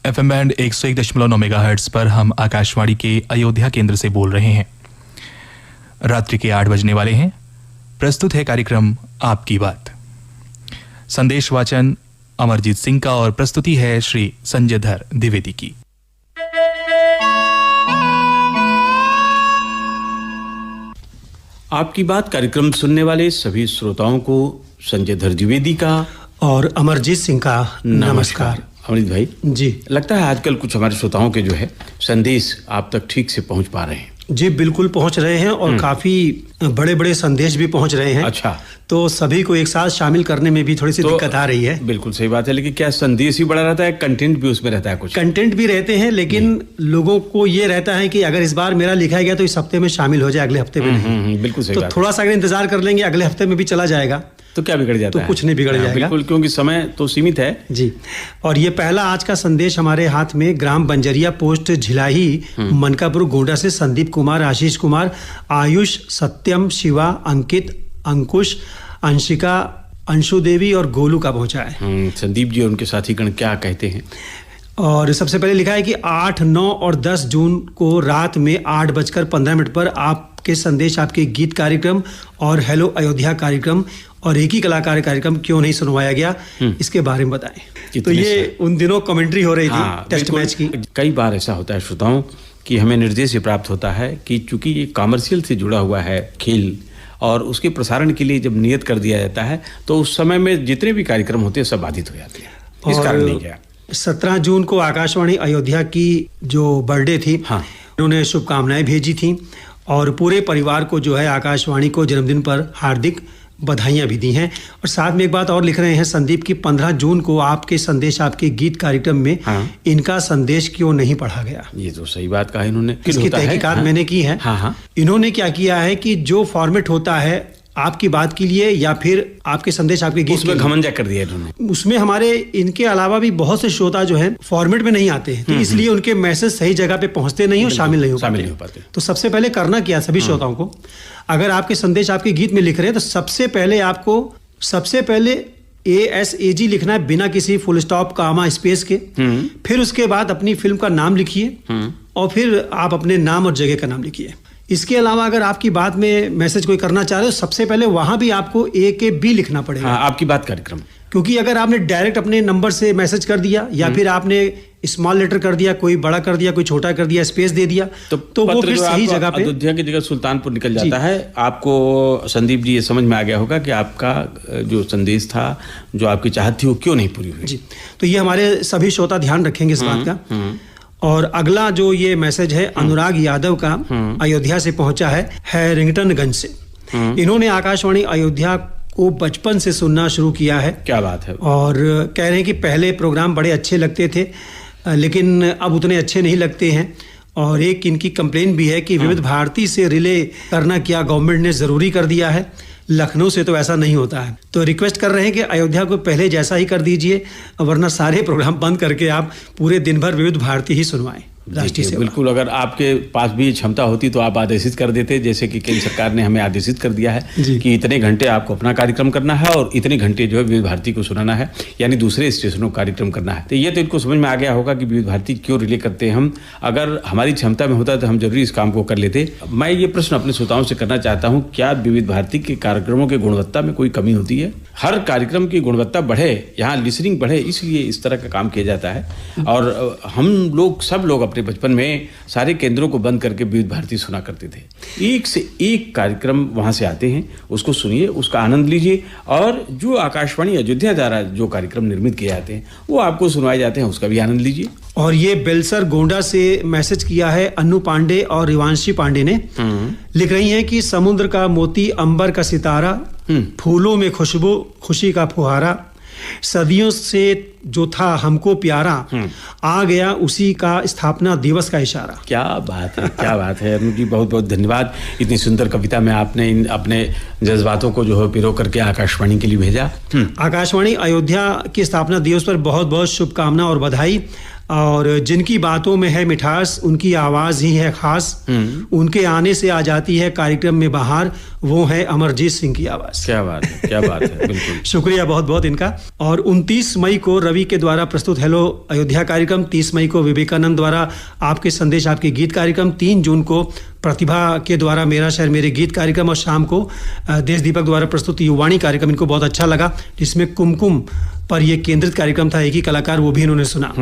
FM band 101.9 megahertz पर हम आकाशवाणी के अयोध्या केंद्र से बोल रहे हैं। रात्रि के 8 बजने वाले हैं। प्रस्तुत है कार्यक्रम आपकी बात। संदेश वाचन अमरजीत सिंह का और प्रस्तुति है श्री संजय धर द्विवेदी की। आपकी बात कार्यक्रम सुनने वाले सभी श्रोताओं को संजय धर द्विवेदी का और अमरजीत सिंह का नमस्कार। अमृत भाई जी, लगता है आजकल कुछ हमारे श्रोताओं के जो है संदेश आप तक ठीक से पहुंच पा रहे हैं। जी बिल्कुल पहुंच रहे हैं और काफी बड़े बड़े संदेश भी पहुंच रहे हैं। अच्छा, तो सभी को एक साथ शामिल करने में भी थोड़ी सी दिक्कत आ रही है। बिल्कुल सही बात है, लेकिन क्या संदेश ही बड़ा रहता है, कंटेंट भी उसमें रहता है? कुछ कंटेंट भी रहते हैं, लेकिन लोगों को ये रहता है कि अगर इस बार मेरा लिखा गया तो इस हफ्ते में शामिल हो जाए, अगले हफ्ते में नहीं। बिल्कुल सही तो बात है। थोड़ा सा अगर इंतजार कर लेंगे अगले हफ्ते में भी चला जाएगा तो क्या बिगड़ जाता तो है? कुछ नहीं बिगड़ जाएगा। बिल्कुल, क्योंकि समय तो सीमित है। जी, और ये पहला आज का संदेश हमारे हाथ में ग्राम बंजरिया पोस्ट झिलाही मनकापुर गोंडा से संदीप कुमार, आशीष कुमार, आयुष, सत्यम, शिवा, अंकित, अंकुश, अंशिका, अंशु देवी और गोलू का पहुंचा है। संदीप जी और उनके साथीगण क्या कहते हैं? और सबसे पहले लिखा है कि 8, 9 और 10 जून को रात में 8:15 पर आपके संदेश, आपके गीत कार्यक्रम और हेलो अयोध्या कार्यक्रम और एक ही कलाकार कार्यक्रम क्यों नहीं सुनवाया गया, इसके बारे में बताएं। तो ये उन दिनों कमेंट्री हो रही थी टेस्ट मैच की। कई बार ऐसा होता है श्रोताओं कि हमें निर्देश ये प्राप्त होता है कि चूंकि ये कॉमर्शियल से जुड़ा हुआ है खेल और उसके प्रसारण के लिए जब नियत कर दिया जाता है तो उस समय में जितने भी कार्यक्रम होते हैं सब बाधित हो जाते हैं। इस कारण नहीं गया। 17 जून को आकाशवाणी अयोध्या की जो बर्थडे थी, उन्होंने शुभकामनाएं भेजी थी और पूरे परिवार को जो है आकाशवाणी को जन्मदिन पर हार्दिक बधाइयां भी दी हैं। और साथ में एक बात और लिख रहे हैं संदीप की 15 जून को आपके संदेश, आपके गीत कार्यक्रम में इनका संदेश क्यों नहीं पढ़ा गया। ये तो सही बात कहा इन्होंने। इसकी तहकीकात मैंने की है। इन्होंने क्या किया है कि जो फॉर्मेट होता है आपकी बात के लिए या फिर आपके संदेश, आपके गीत, उसमें घमंडा कर दिया इन्होंने। उसमें हमारे इनके अलावा भी बहुत से श्रोता जो हैं फॉर्मेट में नहीं आते हैं, तो इसलिए उनके मैसेज सही जगह पे पहुंचते नहीं और शामिल नहीं हो पाते। तो सबसे पहले करना क्या सभी श्रोताओं को, अगर आपके संदेश आपके गीत में लिख रहे हैं तो सबसे पहले ASAG लिखना है बिना किसी फुल स्टॉप, कामा, स्पेस के। फिर उसके बाद अपनी फिल्म का नाम लिखिए और फिर आप अपने नाम और जगह का नाम लिखिए। इसके अलावा अगर आपकी बात में मैसेज कोई करना चाह रहे हो सबसे पहले वहां भी आपको A-B लिखना पड़ेगा। आपकी बात कार्यक्रम, क्योंकि अगर आपने डायरेक्ट अपने नंबर से मैसेज कर दिया या फिर आपने स्मॉल लेटर कर दिया, कोई बड़ा कर दिया, कोई छोटा कर दिया, स्पेस दे दिया, तो वो फिर सही जगह पे अयोध्या की जगह सुल्तानपुर निकल जाता है। आपको संदीप जी ये समझ में आ गया होगा कि आपका जो संदेश था, जो आपकी चाहत थी, वो क्यों नहीं पूरी हुई। जी, तो ये हमारे सभी श्रोता ध्यान रखेंगे इस बात का। और अगला जो ये मैसेज है अनुराग यादव का अयोध्या से पहुंचा है रिंगटनगंज से। इन्होंने आकाशवाणी अयोध्या को बचपन से सुनना शुरू किया है। क्या बात है। और कह रहे हैं कि पहले प्रोग्राम बड़े अच्छे लगते थे लेकिन अब उतने अच्छे नहीं लगते हैं। और एक इनकी कंप्लेन भी है कि विविध भारती से रिले करना क्या गवर्नमेंट ने जरूरी कर दिया है, लखनऊ से तो ऐसा नहीं होता है। तो रिक्वेस्ट कर रहे हैं कि अयोध्या को पहले जैसा ही कर दीजिए, वरना सारे प्रोग्राम बंद करके आप पूरे दिन भर विविध भारती ही सुनवाएं। राष्ट्रीय सेवा। बिल्कुल, अगर आपके पास भी क्षमता होती तो आप आदेशित कर देते, जैसे कि केंद्र सरकार ने हमें आदेशित कर दिया है कि इतने घंटे आपको अपना कार्यक्रम करना है और इतने घंटे जो है विविध भारती को सुनाना है, यानी दूसरे स्टेशनों का कार्यक्रम करना है। तो ये तो इनको समझ में आ गया होगा कि विविध भारती क्यों रिले करते हैं हम। अगर हमारी क्षमता में होता तो हम जरूरी इस काम को कर लेते। मैं ये प्रश्न अपने श्रोताओं से करना चाहता हूँ, क्या विविध भारती के कार्यक्रमों की गुणवत्ता में कोई कमी होती है? हर कार्यक्रम की गुणवत्ता बढ़े, यहाँ लिसनिंग बढ़े, इसलिए इस तरह का काम किया जाता है। और हम लोग सब लोग अपने बचपन में सारे केंद्रों को बंद करके विविध भारती सुना करते थे। एक से एक कार्यक्रम वहां से आते हैं, उसको सुनिए, उसका आनंद लीजिए और जो आकाशवाणी अयोध्या द्वारा जो कार्यक्रम निर्मित किए जाते हैं वो आपको सुनवाए जाते हैं, उसका भी आनंद लीजिए। और ये बेलसर गोंडा से मैसेज किया है अन्नू पांडे और रिवांशी पांडे ने। लिख रही हैं कि समुद्र का मोती, अंबर का सितारा, फूलों में खुशबू, खुशी का फुहारा, सदियों से जो था हमको प्यारा, आ गया उसी का स्थापना दिवस का इशारा। क्या बात है, क्या बात है अरुण जी, बहुत बहुत धन्यवाद। इतनी सुंदर कविता में आपने इन अपने जज्बातों को जो है पिरो करके आकाशवाणी के लिए भेजा। आकाशवाणी अयोध्या की स्थापना दिवस पर बहुत बहुत शुभकामना और बधाई। और जिनकी बातों में है मिठास, उनकी आवाज ही है खास, उनके आने से आ जाती है कार्यक्रम में बाहर, वो है अमरजीत सिंह की आवाज। क्या बात है, क्या बात है, बिल्कुल। शुक्रिया बहुत बहुत इनका। और 29 मई को रवि के द्वारा प्रस्तुत हेलो अयोध्या कार्यक्रम, 30 मई को विवेकानंद द्वारा आपके संदेश आपके गीत कार्यक्रम, 3 जून को प्रतिभा के द्वारा मेरा शहर मेरे गीत कार्यक्रम, और शाम को देश दीपक द्वारा प्रस्तुत युवाणी कार्यक्रम इनको बहुत अच्छा लगा, जिसमें कुमकुम पर यह केंद्रित कार्यक्रम था, एक ही कलाकार, वो भी इन्होंने सुना।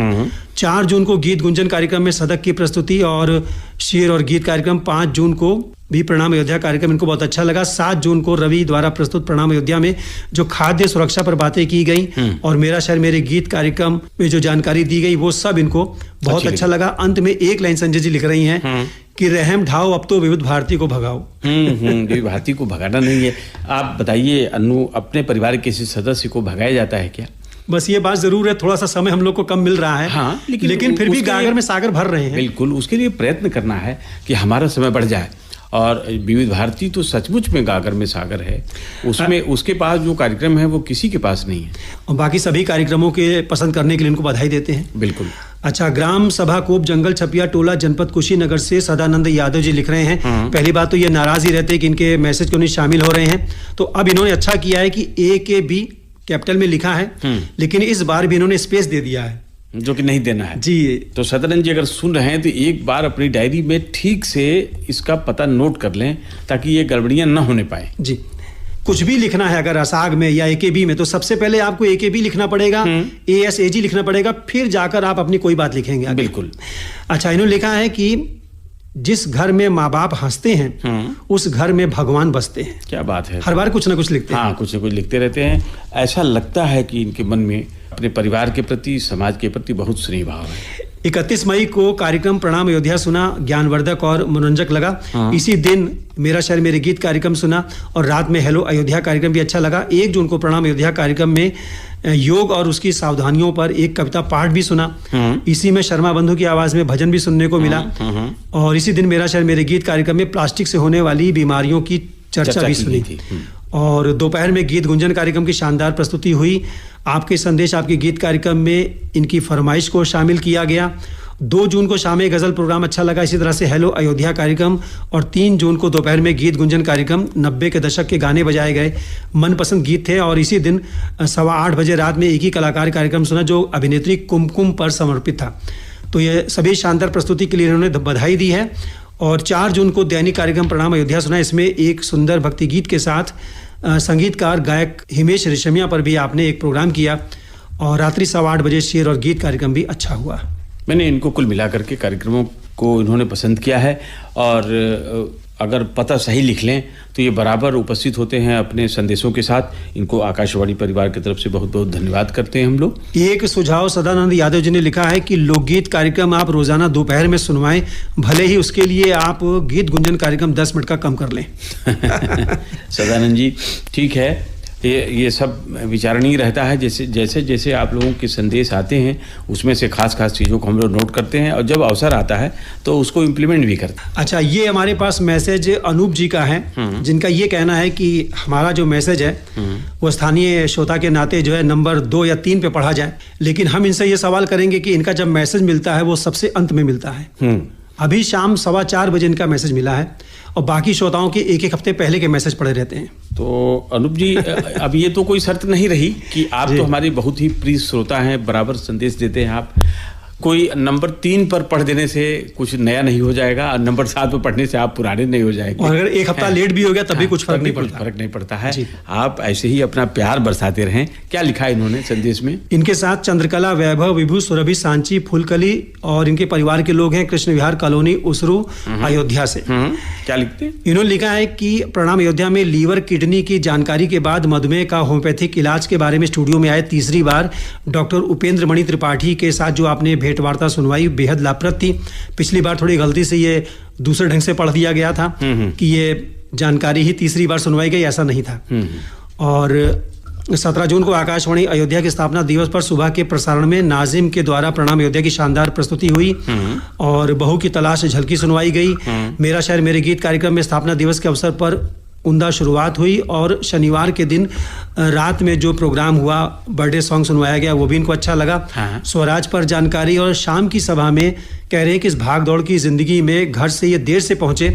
4 जून को गीत गुंजन कार्यक्रम में सदक की प्रस्तुति और शेर और गीत कार्यक्रम, 5 जून को भी प्रणाम अयोध्या कार्यक्रम इनको बहुत अच्छा लगा। 7 जून को रवि द्वारा प्रस्तुत प्रणाम अयोध्या में जो खाद्य सुरक्षा पर बातें की गई और मेरा शहर मेरे गीत कार्यक्रम में जो जानकारी दी गई, वो सब इनको बहुत अच्छा लगा। अंत में एक लाइन संजय जी लिख रही हैं कि रहम ढाओ अब तो विविध भारती को भगाओ। विविध भारती को भगाना नहीं है। आप बताइए अनु, अपने परिवार के किसी सदस्य को भगाया जाता है क्या? बस ये बात जरूर है, थोड़ा सा समय हम लोग को कम मिल रहा है। हाँ, लेकिन फिर भी गागर में सागर भर रहे हैं। बिल्कुल, उसके लिए प्रयत्न करना है कि हमारा समय बढ़ जाए। और विविध भारती तो सचमुच में गागर में सागर है, उसमें उसके पास जो कार्यक्रम है वो किसी के पास नहीं है। और बाकी सभी कार्यक्रमों के पसंद करने के लिए इनको बधाई देते हैं। बिल्कुल। अच्छा, ग्राम सभा कोप जंगल छपिया टोला जनपद कुशीनगर से सदानंद यादव जी लिख रहे हैं। पहली बात तो ये नाराज ही रहते हैं कि इनके मैसेज क्यों नहीं शामिल हो रहे हैं, तो अब इन्होंने अच्छा किया है कि AKB कैपिटल में लिखा है, लेकिन इस बार भी इन्होंने स्पेस दे दिया है, जो कि नहीं देना है जी। तो सदानंद जी अगर सुन रहे हैं तो एक बार अपनी डायरी में ठीक से इसका पता नोट कर लें, ताकि ये गड़बड़ियां न होने पाए जी। कुछ भी लिखना है अगर असाग में या AKB में, तो सबसे पहले आपको AKB लिखना पड़ेगा, ASAG लिखना पड़ेगा, फिर जाकर आप अपनी कोई बात लिखेंगे आगे। बिल्कुल। अच्छा, इन्होंने लिखा है कि जिस घर में माँ बाप हंसते हैं उस घर में भगवान बसते हैं। क्या बात है, हर बार कुछ ना कुछ लिखते हैं। हाँ, कुछ ना कुछ लिखते रहते हैं। ऐसा लगता है कि इनके मन में अपने परिवार के प्रति, समाज के प्रति बहुत स्नेह भाव है। 31 मई को कार्यक्रम प्रणाम अयोध्या सुना, ज्ञानवर्धक और मनोरंजक लगा। इसी दिन मेरा शहर मेरे गीत कार्यक्रम सुना और रात में हेलो अयोध्या कार्यक्रम भी अच्छा लगा। 1 जून को प्रणाम अयोध्या कार्यक्रम में योग और उसकी सावधानियों पर एक कविता पाठ भी सुना। इसी में शर्मा बंधु की आवाज में भजन भी सुनने को मिला। और इसी दिन मेरा शहर मेरे गीत कार्यक्रम में प्लास्टिक से होने वाली बीमारियों की चर्चा भी सुनी थी। और दोपहर में गीत गुंजन कार्यक्रम की शानदार प्रस्तुति हुई। आपके संदेश आपके गीत कार्यक्रम में इनकी फरमाइश को शामिल किया गया। 2 जून को शाम गजल प्रोग्राम अच्छा लगा। इसी तरह से हेलो अयोध्या कार्यक्रम, और 3 जून को दोपहर में गीत गुंजन कार्यक्रम, 90 के दशक के गाने बजाए गए, मनपसंद गीत थे। और इसी दिन 8:15 बजे रात में एक ही कलाकार कार्यक्रम सुना जो अभिनेत्री कुमकुम पर समर्पित था। तो ये सभी शानदार प्रस्तुति के लिए इन्होंने बधाई दी है। और 4 जून को दैनिक कार्यक्रम प्रणाम अयोध्या सुना। इसमें एक सुंदर भक्ति गीत के साथ संगीतकार गायक हिमेश रेशमिया पर भी आपने एक प्रोग्राम किया। और रात्रि 8:15 बजे शेर और गीत कार्यक्रम भी अच्छा हुआ। मैंने इनको कुल मिलाकर के कार्यक्रमों को इन्होंने पसंद किया है। और अगर पता सही लिख लें तो ये बराबर उपस्थित होते हैं अपने संदेशों के साथ। इनको आकाशवाणी परिवार की तरफ से बहुत बहुत धन्यवाद करते हैं हम लोग। एक सुझाव सदानंद यादव जी ने लिखा है कि लोकगीत कार्यक्रम आप रोजाना दोपहर में सुनवाएं, भले ही उसके लिए आप गीत गुंजन कार्यक्रम 10 मिनट का कम कर लें। सदानंद जी, ठीक है, ये सब विचारणीय रहता है। जैसे जैसे आप लोगों के संदेश आते हैं उसमें से खास चीज़ों को हम लोग नोट करते हैं और जब अवसर आता है तो उसको इम्प्लीमेंट भी करते हैं। अच्छा, ये हमारे पास मैसेज अनूप जी का है, जिनका ये कहना है कि हमारा जो मैसेज है वो स्थानीय श्रोता के नाते जो है नंबर 2 या 3 पे पढ़ा जाए। लेकिन हम इनसे ये सवाल करेंगे कि इनका जब मैसेज मिलता है वो सबसे अंत में मिलता है। अभी शाम 4:15 बजे इनका मैसेज मिला है और बाकी श्रोताओं के एक हफ्ते पहले के मैसेज पड़े रहते हैं। तो अनूप जी, अब ये तो कोई शर्त नहीं रही कि आप तो हमारे बहुत ही प्रिय श्रोता हैं, बराबर संदेश देते हैं आप। कोई नंबर 3 पर पढ़ देने से कुछ नया नहीं हो जाएगा और नंबर 7 पर पढ़ने से आप पुराने नहीं हो जाएंगे। और अगर एक हफ्ता लेट भी हो गया तभी कुछ फर्क नहीं पड़ता है। आप ऐसे ही अपना प्यार बरसाते रहें। क्या लिखा है इन्होंने संदेश में? इनके साथ चंद्रकला, वैभव, विभू, सुरभि, सांची, फूलकली और इनके परिवार के लोग हैं कृष्ण विहार कॉलोनी, उसरू, अयोध्या से। क्या लिखते हैं? इन्होंने लिखा है कि प्रणाम अयोध्या में लीवर किडनी की जानकारी के बाद मधुमेह का होम्योपैथिक इलाज के बारे में स्टूडियो में आए तीसरी बार डॉक्टर उपेंद्र मणि त्रिपाठी के साथ जो आपने भेंट वार्ता सुनवाई बेहद लाभप्रद थी। पिछली बार थोड़ी गलती से ये दूसरे ढंग से पढ़ दिया गया था कि ये जानकारी ही तीसरी बार सुनवाई गई, ऐसा नहीं था। और 17 जून को आकाशवाणी अयोध्या के स्थापना दिवस पर सुबह के प्रसारण में नाजिम के द्वारा प्रणाम अयोध्या की शानदार प्रस्तुति हुई और बहू की तलाश झलकी सुनवाई गई। मेरा शहर मेरे गीत कार्यक्रम में स्थापना दिवस के अवसर पर उम्दा शुरुआत हुई और शनिवार के दिन रात में जो प्रोग्राम हुआ, बर्थडे सॉन्ग सुनवाया गया, वो भी इनको अच्छा लगा। हाँ। स्वराज पर जानकारी और शाम की सभा में कह रहे हैं कि इस भाग दौड़ की जिंदगी में घर से ये देर से पहुंचे,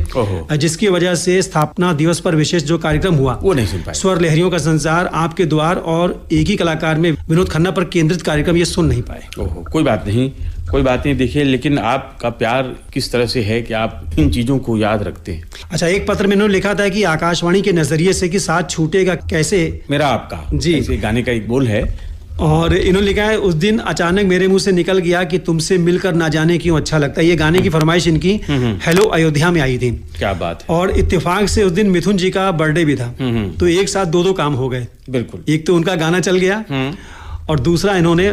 जिसकी वजह से स्थापना दिवस पर विशेष जो कार्यक्रम हुआ वो नहीं सुन पाए। स्वर लहरियों का संसार, आपके द्वार और एक ही कलाकार में विनोद खन्ना पर केंद्रित कार्यक्रम ये सुन नहीं पाए। कोई बात नहीं, कोई बात नहीं। देखिए, लेकिन आपका प्यार किस तरह से है कि आप इन चीजों को याद रखते हैं। अच्छा, एक पत्र में इन्होंने लिखा था कि आकाशवाणी के नजरिए से कि साथ छूटेगा कैसे मेरा आपका जी, ऐसे गाने का एक बोल है। और इन्होंने लिखा है, उस दिन अचानक मेरे मुंह से निकल गया कि तुमसे मिलकर ना जाने क्यों अच्छा लगता है। ये गाने की फरमाइश इनकी हेलो अयोध्या में आई थी। क्या बात है। और इत्तेफाक से उस दिन मिथुन जी का बर्थडे भी था, तो एक साथ दो काम हो गए। बिल्कुल, एक तो उनका गाना चल गया और दूसरा इन्होंने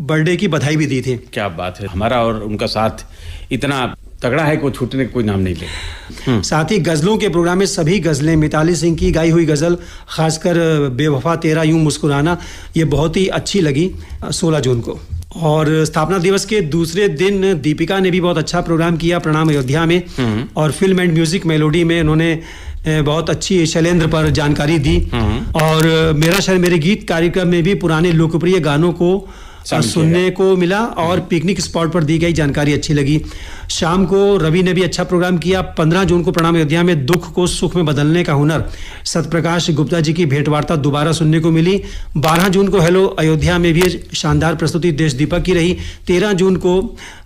बर्थडे की बधाई भी दी थी। क्या बात है। हमारा और उनका साथ इतना तगड़ा है कि छूटने का कोई नाम नहीं लेगा। साथ ही गजलों के प्रोग्राम में सभी गजलें, मिताली सिंह की गाई हुई गजल, खासकर बेवफा तेरा यूं मुस्कुराना, ये बहुत ही अच्छी लगी 16 जून को। और स्थापना दिवस के दूसरे दिन दीपिका ने भी बहुत अच्छा प्रोग्राम किया प्रणाम अयोध्या में, और फिल्म एंड म्यूजिक मेलोडी में उन्होंने बहुत अच्छी शैलेंद्र पर जानकारी दी। और मेरा शहर मेरे गीत कार्यक्रम में भी पुराने लोकप्रिय गानों को सुनने को मिला और पिकनिक स्पॉट पर दी गई जानकारी अच्छी लगी। शाम को रवि ने भी अच्छा प्रोग्राम किया। 15 जून को प्रणाम अयोध्या में दुख को सुख में बदलने का हुनर, सत्यप्रकाश गुप्ता जी की भेंटवार्ता दोबारा सुनने को मिली। 12 जून को हेलो अयोध्या में भी शानदार प्रस्तुति देश दीपक की रही। 13 जून को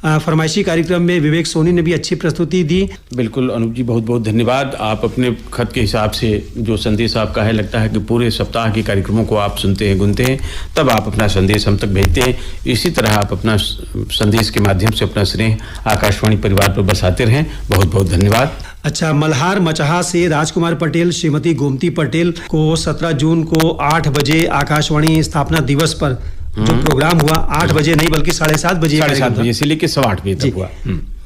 फरमाइशी कार्यक्रम में विवेक सोनी ने भी अच्छी प्रस्तुति दी। बिल्कुल अनूप जी, बहुत बहुत धन्यवाद। आप अपने खत के हिसाब से जो संदेश आपका है, लगता है कि पूरे सप्ताह के कार्यक्रमों को आप सुनते हैं, गुनते हैं, तब आप अपना संदेश हम तक भेजते हैं। इसी तरह आप अपना संदेश के माध्यम से अपना स्नेह आकाशवाणी परिवार पर बरसाते रहें। बहुत बहुत धन्यवाद। अच्छा, मल्हार मचहा से राजकुमार पटेल श्रीमती गोमती पटेल को 17 जून को 8 बजे आकाशवाणी स्थापना दिवस पर जो प्रोग्राम हुआ, 8 बजे नहीं बल्कि 7:30 बजे, 7:30 बजे से लेकर 8:15 बजे तक हुआ।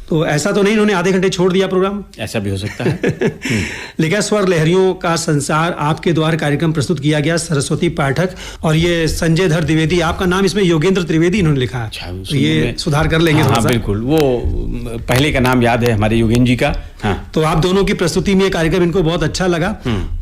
तो ऐसा तो नहीं इन्होंने आधे घंटे छोड़ दिया प्रोग्राम? ऐसा भी हो सकता है। लेकिन स्वर लहरियों का संसार आपके द्वार कार्यक्रम प्रस्तुत किया गया, सरस्वती पाठक, और ये संजय धर द्विवेदी, आपका नाम इसमें योगेंद्र त्रिवेदी इन्होंने लिखा है। अच्छा, तो ये सुधार कर लेंगे। हाँ, बिल्कुल, वो पहले का नाम याद है हमारे योगेंद्र जी का। हाँ। तो आप दोनों की प्रस्तुति में कार्यक्रम इनको बहुत अच्छा लगा,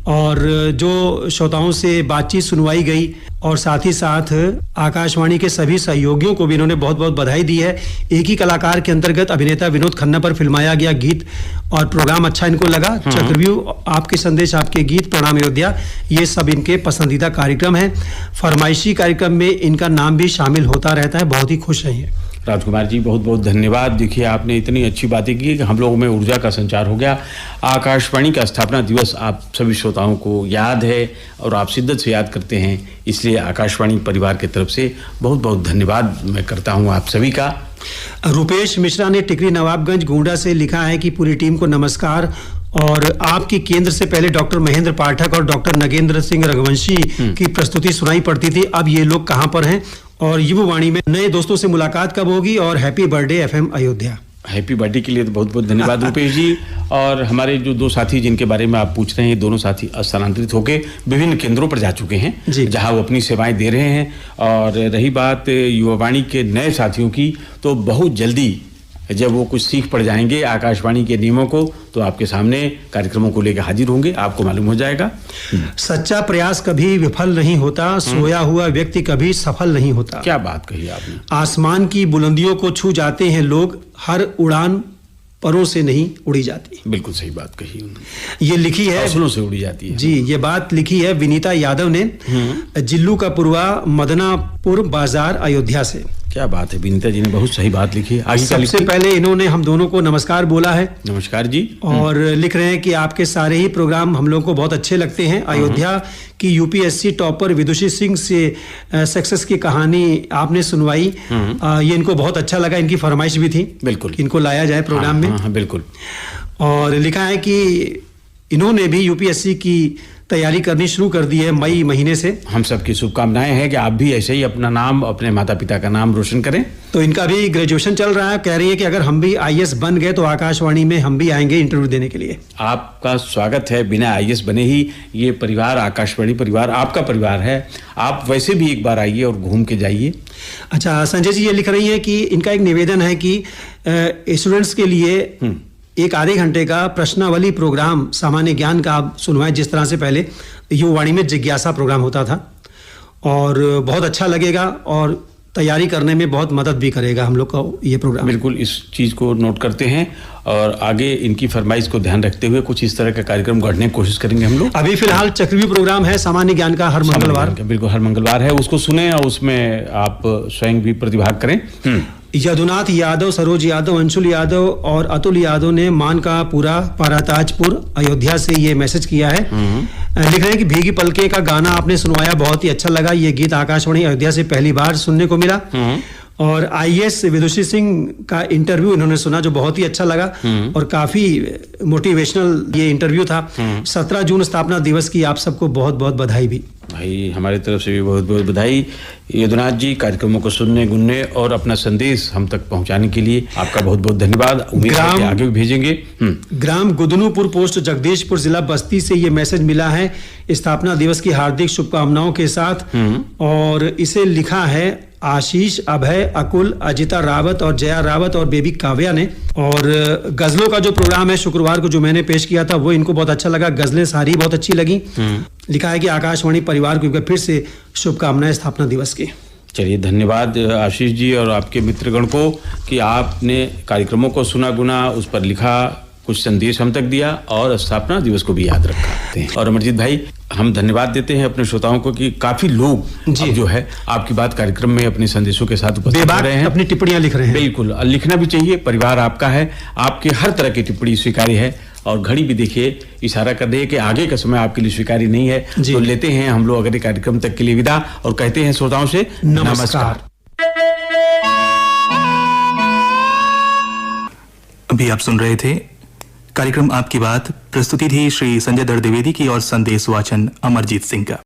और जो श्रोताओं से बातचीत सुनवाई गई, और साथ ही साथ आकाशवाणी के सभी सहयोगियों को भी इन्होंने बहुत बहुत बधाई दी है। एक ही कलाकार के अंतर्गत अभिनेता विनोद खन्ना पर फिल्माया गया गीत और प्रोग्राम अच्छा इनको लगा। चक्रव्यूह, आपके संदेश, आपके गीत, प्रणाम अयोध्या, ये सब इनके पसंदीदा कार्यक्रम है। फरमाइशी कार्यक्रम में इनका नाम भी शामिल होता रहता है। बहुत ही खुश हैं। राजकुमार जी, बहुत बहुत धन्यवाद। देखिए, आपने इतनी अच्छी बातें की कि हम लोगों में ऊर्जा का संचार हो गया। आकाशवाणी का स्थापना दिवस आप सभी श्रोताओं को याद है और आप शिद्दत से याद करते हैं, इसलिए आकाशवाणी परिवार की तरफ से बहुत बहुत धन्यवाद मैं करता हूं आप सभी का। रुपेश मिश्रा ने टिकरी नवाबगंज गोंडा से लिखा है कि पूरी टीम को नमस्कार, और आपकी केंद्र से पहले डॉक्टर महेंद्र पाठक और डॉक्टर नगेंद्र सिंह रघुवंशी की प्रस्तुति सुनाई पड़ती थी, अब ये लोग कहां पर हैं, और युववाणी में नए दोस्तों से मुलाकात कब होगी, और happy birthday FM Ayodhya. Happy birthday के लिए तो बहुत बहुत धन्यवाद रुपेश जी। और हमारे जो 2 साथी जिनके बारे में आप पूछ रहे हैं, दोनों साथी स्थानांतरित होकर विभिन्न केंद्रों पर जा चुके हैं, जहां वो अपनी सेवाएं दे रहे हैं। और रही बात युवावाणी के नए साथियों की, तो बहुत जल्दी जब वो कुछ सीख पड़ जाएंगे आकाशवाणी के नियमों को, तो आपके सामने कार्यक्रमों को लेकर हाजिर होंगे, आपको मालूम हो जाएगा। सच्चा प्रयास कभी विफल नहीं होता, सोया हुआ व्यक्ति कभी सफल नहीं होता। क्या बात कही आपने। आसमान की बुलंदियों को छू जाते हैं लोग, हर उड़ान परों से नहीं उड़ी जाती। बिल्कुल सही बात कही उन्होंने। ये लिखी है, हौसलों से उड़ी जाती है जी। ये बात लिखी है विनीता यादव ने, जिल्लू का पुरवा, मदनापुर बाजार, अयोध्या से। क्या बात है, विनीता जी ने बहुत सही बात लिखी। सबसे पहले इन्होंने हम दोनों को नमस्कार बोला है। नमस्कार जी। और लिख रहे हैं कि आपके सारे ही प्रोग्राम हम लोगों को बहुत अच्छे लगते हैं। अयोध्या की यूपीएससी टॉपर विदुषी सिंह से सक्सेस की कहानी आपने सुनवाई, ये इनको बहुत अच्छा लगा, इनकी फरमाइश भी थी बिल्कुल इनको लाया जाए प्रोग्राम में। हाँ, बिल्कुल। और लिखा है कि इन्होंने भी यूपीएससी की तैयारी करनी शुरू कर दी है मई महीने से। हम सबकी शुभकामनाएं हैं कि आप भी ऐसे ही अपना नाम, अपने माता पिता का नाम रोशन करें। तो इनका भी ग्रेजुएशन चल रहा है, कह रही है कि अगर हम भी आईएएस बन गए तो आकाशवाणी में हम भी आएंगे इंटरव्यू देने के लिए। आपका स्वागत है। बिना आईएएस बने ही ये परिवार, आकाशवाणी परिवार आपका परिवार है। आप वैसे भी एक बार आइए और घूम के जाइए। अच्छा, संजय जी ये लिख रही है कि इनका एक निवेदन है कि स्टूडेंट्स के लिए एक आधे घंटे का प्रश्नावली प्रोग्राम सामान्य ज्ञान का आप सुनवाएं, जिस तरह से पहले युवावाणी में जिज्ञासा प्रोग्राम होता था, और बहुत अच्छा लगेगा और तैयारी करने में बहुत मदद भी करेगा हम लोग का ये प्रोग्राम। बिल्कुल, इस चीज़ को नोट करते हैं और आगे इनकी फरमाइश को ध्यान रखते हुए कुछ इस तरह का कार्यक्रम गढ़ने की कोशिश करेंगे हम लोग। अभी फिलहाल चक्रव्यूह प्रोग्राम है सामान्य ज्ञान का हर मंगलवार, बिल्कुल हर मंगलवार है, उसको सुने और उसमें आप स्वयं भी प्रतिभाग करें। यदुनाथ यादव, सरोज यादव, अंशुल यादव और अतुल यादव ने मानकापुरा, पाराताजपुर, अयोध्या से ये मैसेज किया है। लिख रहे हैं कि भीगी पलके का गाना आपने सुनवाया, बहुत ही अच्छा लगा। ये गीत आकाशवाणी अयोध्या से पहली बार सुनने को मिला। और आईएएस विदुषी सिंह का इंटरव्यू इन्होंने सुना, जो बहुत ही अच्छा लगा और काफी मोटिवेशनल ये इंटरव्यू था। 17 जून स्थापना दिवस की आप सबको बहुत बहुत बधाई भी। भाई हमारी तरफ से भी बहुत बहुत बधाई। यदुनाथ जी, कार्यक्रमों को सुनने, गुनने और अपना संदेश हम तक पहुंचाने के लिए आपका बहुत बहुत धन्यवाद। उम्मीद है कि आगे भी भेजेंगे। ग्राम गुदनूपुर, पोस्ट जगदीशपुर, जिला बस्ती से ये मैसेज मिला है, स्थापना दिवस की हार्दिक शुभकामनाओं के साथ। और इसे लिखा है आशीष, अभय, अकुल, अजिता रावत और जया रावत और बेबी काव्या ने। और गजलों का जो प्रोग्राम है शुक्रवार को जो मैंने पेश किया था, वो इनको बहुत अच्छा लगा। गजलें सारी बहुत अच्छी लगी। लिखा है कि आकाशवाणी परिवार को फिर से शुभकामनाएं स्थापना दिवस की। चलिए, धन्यवाद आशीष जी और आपके मित्रगण को कि आपने कार्यक्रमों को सुना, गुना, उस पर लिखा, कुछ संदेश हम तक दिया और स्थापना दिवस को भी याद रखा। और अमरजीत भाई, हम धन्यवाद देते हैं अपने श्रोताओं को कि काफी लोग अब जो है आपकी बात कार्यक्रम में अपने संदेशों के साथ उपस्थित रहे हैं, अपनी टिप्पणियां लिख रहे हैं। बिल्कुल, लिखना भी चाहिए, परिवार आपका है, आपके हर तरह की टिप्पणी स्वीकार्य है। और घड़ी भी देखिए इशारा कर दे कि आगे का समय आपके लिए स्वीकार्य नहीं है। तो लेते हैं हम लोग अगले कार्यक्रम तक के लिए विदा और कहते हैं श्रोताओं से नमस्कार। अभी आप सुन रहे थे कार्यक्रम आपकी बात। प्रस्तुति थी श्री संजय दर द्विवेदी की और संदेश वाचन अमरजीत सिंह का।